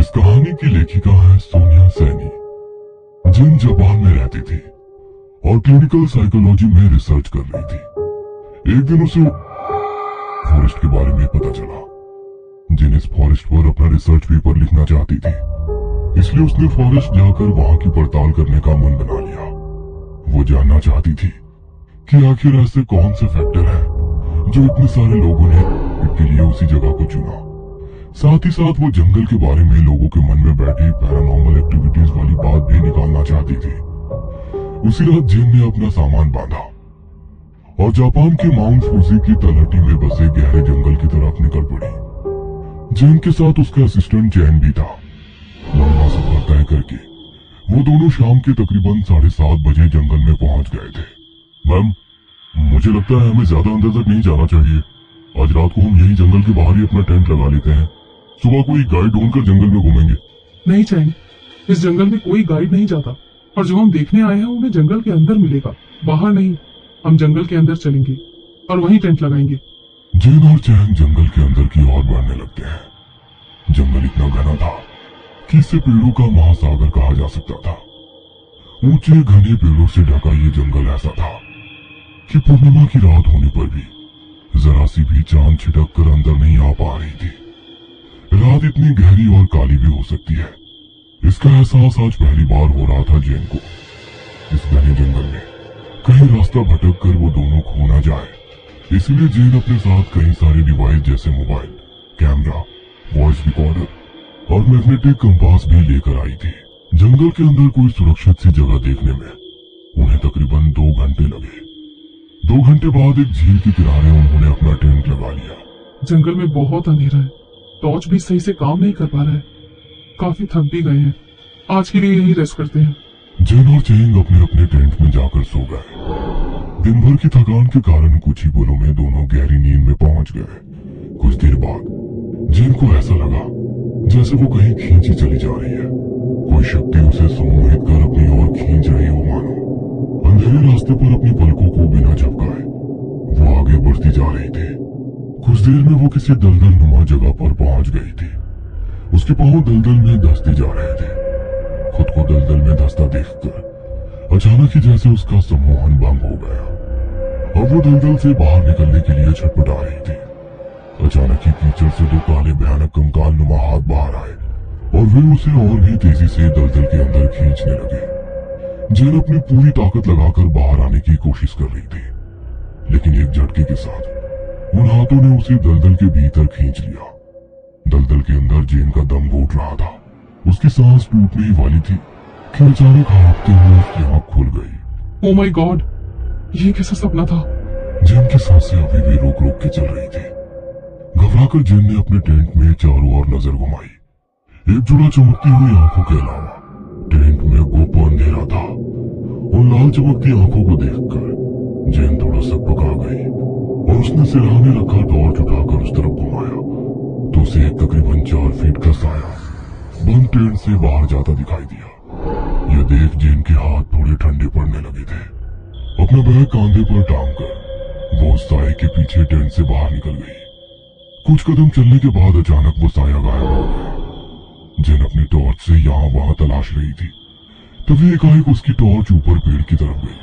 इस कहानी की लेखिका है सोनिया सैनी, जिन जापान में रहती थी और क्लिनिकल साइकोलॉजी में रिसर्च कर रही थी। एक दिन उसे फॉरेस्ट के बारे में पता चला। जिन इस फॉरेस्ट पर अपना रिसर्च पेपर लिखना चाहती थी, इसलिए उसने फॉरेस्ट जाकर वहां की पड़ताल करने का मन बना लिया। वो जानना चाहती थी कि आखिर ऐसे कौन से फैक्टर हैं जो इतने सारे लोगों ने इसके लिए उसी जगह को चुना। साथ ही साथ वो जंगल के बारे में लोगों के मन में बैठी पैरानॉर्मल एक्टिविटीज वाली बात भी निकालना चाहती थी। उसी रात जिन ने अपना सामान बांधा और जापान के माउंट फूजी की तलहटी में बसे गहरे जंगल की तरफ निकल पड़ी। जिन के साथ उसका असिस्टेंट चैन भी था। लंबा सफर तय करके वो दोनों शाम के तकरीबन 7:30 बजे जंगल में पहुंच गए थे। मैम, मुझे लगता है हमें ज्यादा अंदर तक नहीं जाना चाहिए। आज रात को हम यही जंगल के बाहर ही अपना टेंट लगा लेते हैं। सुबह कोई गाइड ढूंढकर जंगल में घूमेंगे। नहीं चैन, इस जंगल में कोई गाइड नहीं जाता और जो हम देखने आए हैं उन्हें जंगल के अंदर मिलेगा, बाहर नहीं। हम जंगल के अंदर चलेंगे और वहीं टेंट लगाएंगे। जिन और चैन जंगल के अंदर की ओर बढ़ने लगते हैं। जंगल इतना घना था कि इसे पेड़ों का महासागर कहा जा सकता था। ऊंचे घने पेड़ों से ढका ये जंगल ऐसा था कि पूर्णिमा की रात होने पर भी जरा सी भी चांद छिटक कर अंदर नहीं आ पा रही थी। रात इतनी गहरी और काली भी हो सकती है, इसका एहसास आज पहली बार हो रहा था जेन को। इस घने जंगल में कहीं रास्ता भटक कर वो दोनों खो ना जाए, इसलिए जेन अपने साथ कई सारे डिवाइस जैसे मोबाइल, कैमरा, वॉइस रिकॉर्डर और मैग्नेटिक कंपास भी लेकर आई थी। जंगल के अंदर कोई सुरक्षित सी जगह देखने में उन्हें तकरीबन 2 घंटे लगे। 2 घंटे बाद एक झील के किनारे उन्होंने अपना टेंट लगा लिया। जंगल में बहुत अंधेरा है, टॉर्च भी सही से काम नहीं कर पा रहा है। काफी थक भी गए हैं, आज के लिए यही रेस्ट करते हैं। जिन और चेंग अपने अपने टेंट में जाकर सो गए। दिन भर की थकान के कारण कुछ ही पलों में दोनों गहरी नींद में पहुंच गए। कुछ देर बाद जिन को ऐसा लगा जैसे वो कहीं खींची चली जा रही है। कोई शक्ति उसे सम्मोहित कर अपनी ओर खींच रही हो मानो। अंधेरे रास्ते पर अपनी पलकों को बिना झपकाए वो आगे बढ़ती जा रही थी। कुछ देर में वो किसी दलदल नुमा जगह पर पहुंच गई थी। उसके पांव दलदल में धंसते जा रहे थे। खुद को दलदल में धंसता देखकर अचानक ही जैसे उसका सम्मोहन भंग हो गया। अब वो दलदल से बाहर निकलने के लिए छटपटा रही थी। अचानक ही कीचड़ से 2 काले भयानक कंकाल नुमा हाथ बाहर आए और वे उसे और भी तेजी से दलदल के अंदर खींचने लगे। जेन अपनी पूरी ताकत लगाकर बाहर आने की कोशिश कर रही थी, लेकिन एक झटके के साथ उन हाथों ने उसे दलदल के भीतर खींच लिया। दलदल के अंदर जेन का दम घुट रहा था। उसकी सांस टूटने ही वाली थी कि अचानक हाँफते हुए उसकी आंख खुल गई। ओह माय गॉड, ये कैसा सपना था? जेन की सांसें अभी भी रोक रोक के चल रही थी। घबराकर जेन ने अपने टेंट में चारों ओर नजर घुमाई। एक जुड़ा चमकती हुई आंखों के अलावा टेंट में गुप्त अंधेरा था। उन लाल चमकती आंखों को देखकर जेन थोड़ा सकपका गई और उसने सिरहाने रखा टॉर्च उठाकर उस तरफ घुमाया तो उसे एक तकरीबन 4 फीट का साया बंद टेंट से बाहर जाता दिखाई दिया। यह देख जेन के हाथ थोड़े ठंडे पड़ने लगे थे। अपना बैग कांधे पर टांग कर वो साए के पीछे टेंट से बाहर निकल गई। कुछ कदम चलने के बाद अचानक वो साया गायब हो गया। जेन अपनी टॉर्च से यहाँ वहां तलाश रही थी, तभी एकाएक उसकी टॉर्च ऊपर पेड़ की तरफ गई।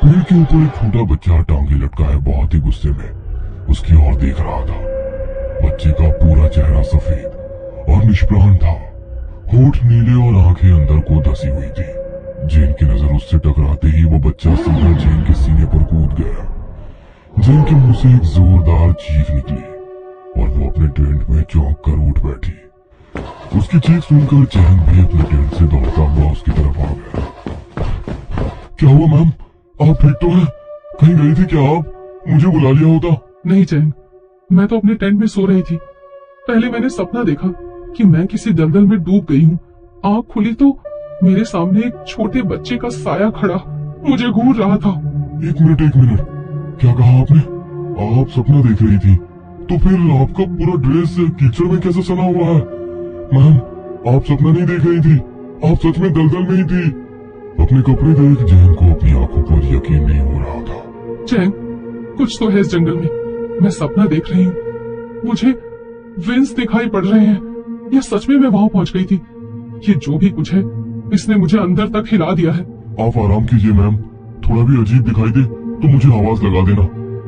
पेड़ के ऊपर एक छोटा बच्चा टांगे लटकाए बहुत ही गुस्से में उसकी ओर देख रहा था। बच्चे का पूरा चेहरा सफेद और निष्प्राण था। होठ नीले और आंखें अंदर को धसी हुई थी। जेन की नजर उससे टकराते ही वो बच्चा सीधा जेन के सीने पर कूद गया। जेन के मुंह से एक जोरदार चीख निकली और वो अपने टेंट में चौंक कर उठ बैठी। उसकी चीख सुनकर चैन भी अपने टेंट से दौड़ता हुआ उसकी तरफ आ गया। क्या हुआ मैम, आप ठीक तो हैं? कहीं गई थी क्या आप? मुझे बुला लिया होता। नहीं चैन, मैं तो अपने टेंट में सो रही थी। पहले मैंने सपना देखा कि मैं किसी दलदल में डूब गई हूँ। आँख खुली तो मेरे सामने एक छोटे बच्चे का साया खड़ा मुझे घूर रहा था। एक मिनट, क्या कहा आपने? आप सपना देख रही थी, तो फिर आपका पूरा ड्रेस कीचड़ में कैसे सना हुआ है? मैम, आप सपना नहीं देख रही थी, आप सच में दलदल में ही थी। अपने कपड़े देख जेन को अपनी आंखों पर यकीन नहीं हो रहा था। चैन, कुछ तो है इस जंगल में। मैं सपना देख रही हूँ, मुझे विंग्स दिखाई पड़ रहे हैं। या सच में मैं वहां पहुंच गई थी? ये जो भी कुछ है, इसने मुझे अंदर तक हिला दिया है। आप आराम कीजिए मैम, थोड़ा भी अजीब दिखाई दे तो मुझे आवाज लगा देना।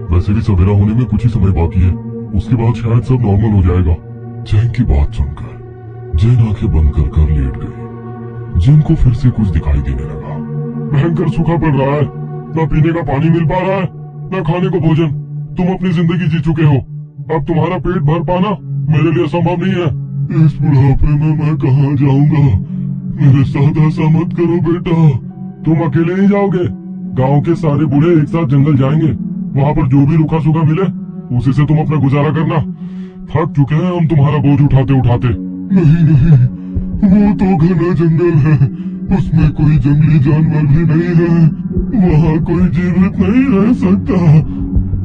वैसे भी सवेरा होने में कुछ ही समय बाकी है, उसके बाद शायद सब नॉर्मल हो जाएगा। चैंग की बात सुनकर जेन आंखें बंद कर कर लेट गई। जेन को फिर से कुछ दिखाई देने लगा। भयंकर सूखा पड़ रहा है, न पीने का पानी मिल पा रहा है, न खाने को भोजन। तुम अपनी जिंदगी जी चुके हो, अब तुम्हारा पेट भर पाना मेरे लिए संभव नहीं है। इस बुढ़ापे में मैं कहाँ जाऊंगा? मेरे साथ ऐसा मत करो बेटा। तुम अकेले नहीं जाओगे, गांव के सारे बूढ़े एक साथ जंगल जाएंगे। वहाँ पर जो भी रूखा सूखा मिले उसी से तुम अपना गुजारा करना। थक चुके हैं हम तुम्हारा बोझ उठाते उठाते। नहीं नहीं, वो तो घना जंगल है, उसमें कोई जंगली जानवर भी नहीं है, वहाँ कोई जीवित नहीं रह सकता।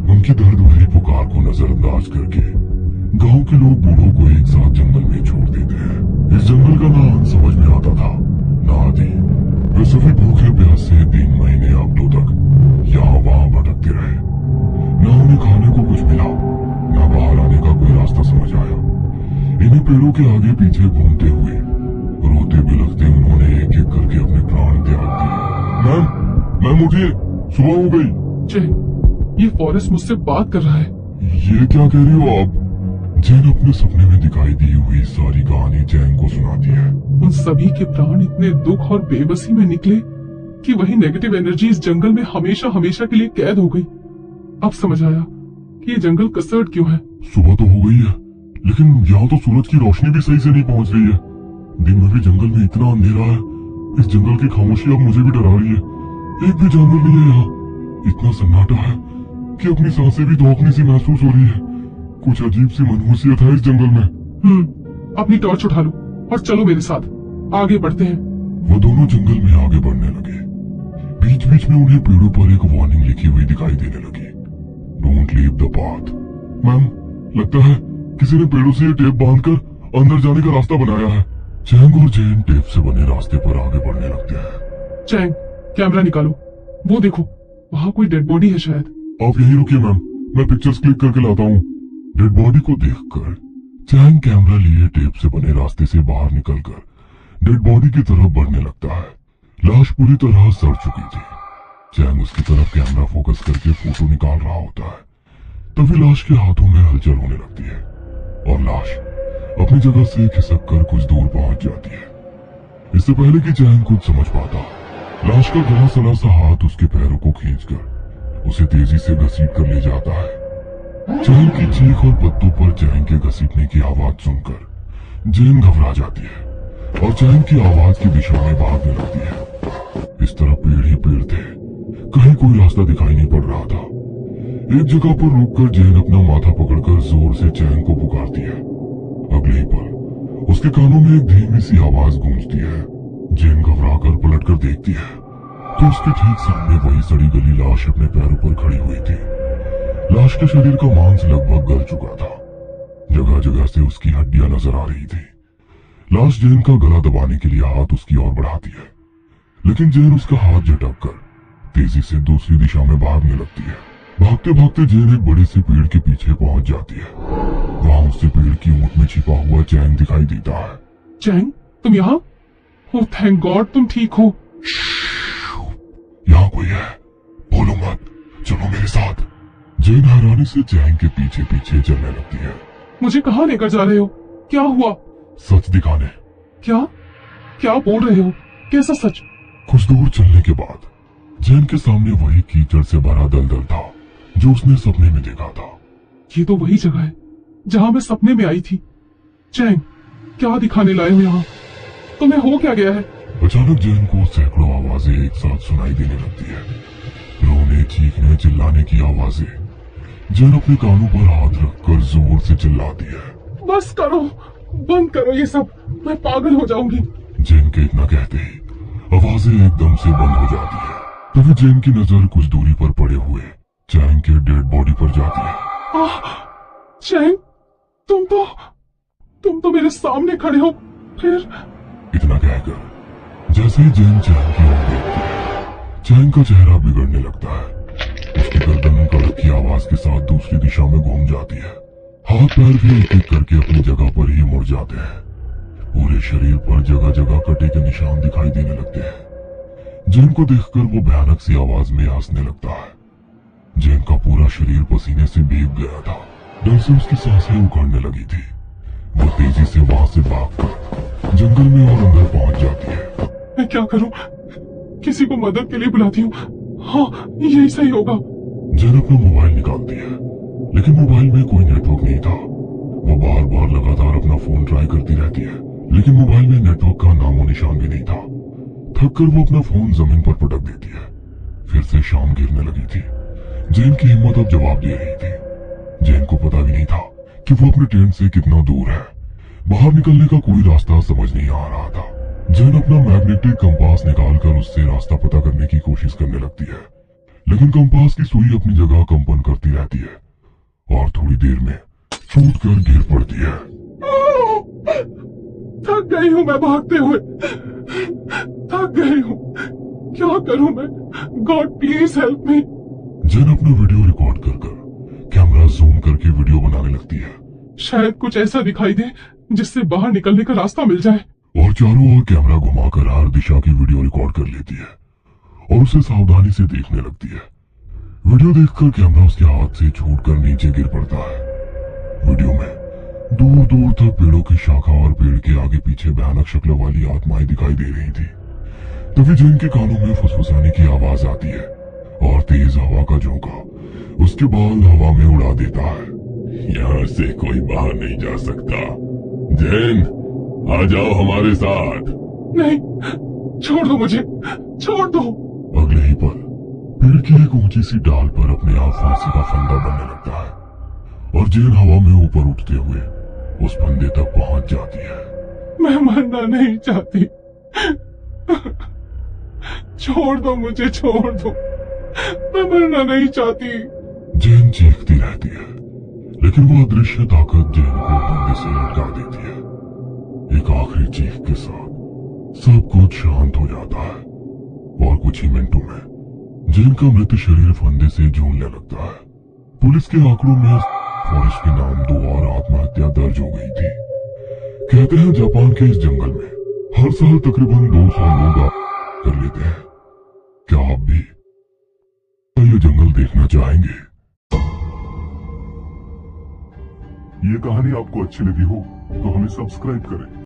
उनकी दर्द भरी पुकार को नजरअंदाज करके गांव के लोग बूढ़ों को एक साथ जंगल में छोड़ देते हैं। इस जंगल का ना समझ में आता था ना आदि। वे सभी भूखे प्यास से 3 महीने हफ्तों तक यहाँ वहाँ भटकते रहे। न उन्हें खाने को कुछ मिला, न बाहर आने का कोई रास्ता समझ आया। इन्हीं पेड़ों के आगे पीछे घूमते हुए रोते बिलखते उन्होंने एक एक करके अपने प्राण त्याग दिए। मैम उठिए, सुबह हो गई। चैंग, ये फॉरेस्ट मुझसे बात कर रहा है। ये क्या कह रही हो आप? जेन अपने सपने में दिखाई दी हुई सारी कहानी चैंग को सुनाती है। उन सभी के प्राण इतने दुख और बेबसी में निकले कि वही नेगेटिव एनर्जी इस जंगल में हमेशा हमेशा के लिए कैद हो गई। अब समझ आया कि ये जंगल कसर्ट क्यों है। सुबह तो हो गई है, लेकिन यहाँ तो सूरज की रोशनी भी सही से नहीं पहुँच रही है। दिन में भी जंगल में इतना अंधेरा है, इस जंगल की खामोशी अब मुझे भी डरा रही है। एक भी जानवर नहीं है यहाँ, इतना सन्नाटा है कि अपनी सांसें भी धोखनी सी महसूस हो रही है। कुछ अजीब सी मनहूसियत है इस जंगल में। अपनी टॉर्च उठा लो और चलो मेरे साथ, आगे बढ़ते हैं। वो दोनों जंगल में आगे बढ़ने लगे। बीच बीच में उन्हें पेड़ों पर एक वार्निंग लिखी हुई दिखाई देने लगी, don't leave the path. Ma'am, लगता है किसी ने पेड़ों से ये टेप बांधकर अंदर जाने का रास्ता बनाया है। चैंग और जेन टेप से बने रास्ते पर आगे बढ़ने लगते हैं। चैंग, कैमरा निकालो, वो देखो वहाँ कोई डेड बॉडी है शायद। आप यहीं रुकिए मैम, मैं पिक्चर्स क्लिक करके लाता हूँ। डेड बॉडी को देखकर चैंग कैमरा लिए टेप से बने रास्ते से बाहर निकलकर डेड बॉडी की तरफ बढ़ने लगता है। लाश पूरी तरह सड़ चुकी थी। चैंग उसकी तरफ कैमरा फोकस करके फोटो निकाल रहा होता है, तभी लाश के हाथों में हलचल होने लगती है और लाश अपनी जगह से खिसक कर कुछ दूर पहुंच जाती है। इससे पहले कि चैंग कुछ समझ पाता, लाश का गला सड़ा सा हाथ उसके पैरों को खींचकर उसे तेजी से घसीट कर ले जाता है। चैंग की चीख और पत्तों पर चैंग के घसीटने की आवाज सुनकर जेन घबरा जाती है और चैंग की आवाज की दिशा में भागने लगती है। इस तरफ पेड़ ही पेड़ थे, कहीं कोई रास्ता दिखाई नहीं पड़ रहा था। एक जगह पर रुककर जेन अपना माथा पकड़कर जोर से चैंग को पुकारती है। अगले ही पल उसके कानों में एक धीमी सी आवाज गूंजती है। जेन घबराकर पलटकर देखती है तो उसके ठीक सामने वही सड़ी गली लाश अपने पैरों पर खड़ी हुई थी। लाश के शरीर का मांस लगभग गल चुका था, जगह जगह से उसकी हड्डियां नजर आ रही थी। लाश जेन का गला दबाने के लिए हाथ उसकी ओर बढ़ाती है, लेकिन जेन उसका हाथ झटक कर तेजी से दूसरी दिशा में भागने लगती है। भागते भागते जेन एक बड़े से पेड़ के पीछे पहुंच जाती है। वहां उससे पेड़ की ऊंट में छिपा हुआ चैंग दिखाई देता है। चैंग, तुम यहाँ? ओह थैंक गॉड, तुम ठीक हो। यहाँ कोई है, बोलो मत, चलो मेरे साथ। जेन हैरानी से चैंग के पीछे पीछे चलने लगती है। मुझे कहाँ लेकर जा रहे हो? क्या हुआ? सच दिखाने। क्या क्या बोल रहे हो? कैसा सच? कुछ दूर चलने के बाद जेन के सामने वही कीचड़ से भरा दलदल था जो उसने सपने में देखा था। ये तो वही जगह है जहाँ मैं सपने में आई थी। चैंग, क्या दिखाने लाए हो यहाँ? तुम्हें हो क्या गया है? अचानक जेन को सैकड़ों आवाजें एक साथ सुनाई देने लगती है। रोने, चीखने, चिल्लाने की आवाजें। जेन अपने कानों पर हाथ रखकर जोर से चिल्लाती है। बस करो, बंद करो ये सब, मैं पागल हो जाऊंगी। जेन के इतना कहते ही आवाजें एकदम से बंद हो जाती है। तभी जेन की नजर कुछ दूरी पर पड़े हुए चैंग के डेड बॉडी पर जाती है। चैंग, तुम तो मेरे सामने खड़े हो। फिर इतना कहकर जैसे ही जेन चैंग की ओर देखती है, चैंग का चेहरा बिगड़ने लगता है। उसकी गर्दन कड़क की आवाज के साथ दूसरी दिशा में घूम जाती है। हाथ पैर भी एक एक करके अपनी जगह पर ही मुड़ जाते हैं। पूरे शरीर पर जगह जगह कटे के निशान दिखाई देने लगते हैं। जेन को देखकर वो भयानक सी आवाज में हंसने लगता है। जेन का पूरा शरीर पसीने से भीग गया था। डर से उसकी सांसें उखड़ने लगी थी। वो तेजी से वहां से भागकर जंगल में और अंदर पहुंच जाती है। मैं क्या करूं? किसी को मदद के लिए बुलाती हूँ। हाँ, यही सही होगा। जेन अपना मोबाइल निकालती है, लेकिन मोबाइल में कोई नेटवर्क नहीं था। वो बार बार लगातार अपना फोन ट्राई करती रहती है, लेकिन मोबाइल में नेटवर्क का नामो निशान भी नहीं था। थक कर वो अपना फोन जमीन पर पटक देती है। फिर से शाम गिरने लगी थी। जेन की हिम्मत अब जवाब दे रही थी। जेन को पता भी नहीं था कि वो अपने टेंट से कितना दूर है। बाहर निकलने का कोई रास्ता समझ नहीं आ रहा था। जेन अपना मैग्नेटिक कंपास निकालकर उससे रास्ता पता करने की कोशिश करने लगती है, लेकिन कंपास की सुई अपनी जगह कंपन करती रहती है और थोड़ी देर में छूट कर गिर पड़ती है। थक गई हूँ मैं भागते हुए। थक गई हूँ। क्या करूँ मैं? God please help me. Jen अपना वीडियो रिकॉर्ड कर कैमरा जूम करके वीडियो बनाने लगती है। शायद कुछ ऐसा दिखाई दे जिससे बाहर निकलने का रास्ता मिल जाए। और चारों ओर कैमरा घुमाकर हर दिशा की वीडियो रिकॉर्ड कर लेती है और उसे सावधानी से देखने लगती है। वीडियो देखकर कैमरा उसके हाथ से छूटकर नीचे गिर पड़ता है। वीडियो में दूर दूर तक पेड़ों की शाखा और पेड़ के आगे पीछे भयानक शक्ल वाली आत्माएं दिखाई दे रही थी। तभी जेन के कानों में फुसफुसाने की आवाज आती है और तेज हवा का झोंका उसके बाल हवा में उड़ा देता है। यहाँ से कोई बाहर नहीं जा सकता। जेन, आ जाओ हमारे साथ। नहीं, छोड़ दो मुझे, छोड़ दो। अगले ही पल पेड़ की एक ऊंची सी डाल पर अपने आप फांसी का फंदा बनने लगता है और जेन हवा में ऊपर उठते हुए उस फंदे तक पहुंच जाती है। मैं मरना नहीं चाहती। छोड़ दो मुझे, छोड़ दो। मैं मरना नहीं चाहती। जेन चीखती रहती है, लेकिन वो अदृश्य ताकत जेन को फंदे से लटका देती है। एक आखिरी चीख के साथ सब कुछ शांत हो जाता है और कुछ ही मिनटों में जेन का मृत शरीर फंदे से झूलने लगता है। पुलिस के आंकड़ों में फॉरेस्ट के नाम 2 और आत्महत्या दर्ज हो गई थी। कहते हैं जापान के इस जंगल में हर साल तकरीबन 200 लोग कर लेते हैं। क्या आप भी ये जंगल देखना चाहेंगे? ये कहानी आपको अच्छी लगी हो तो हमें सब्सक्राइब करें।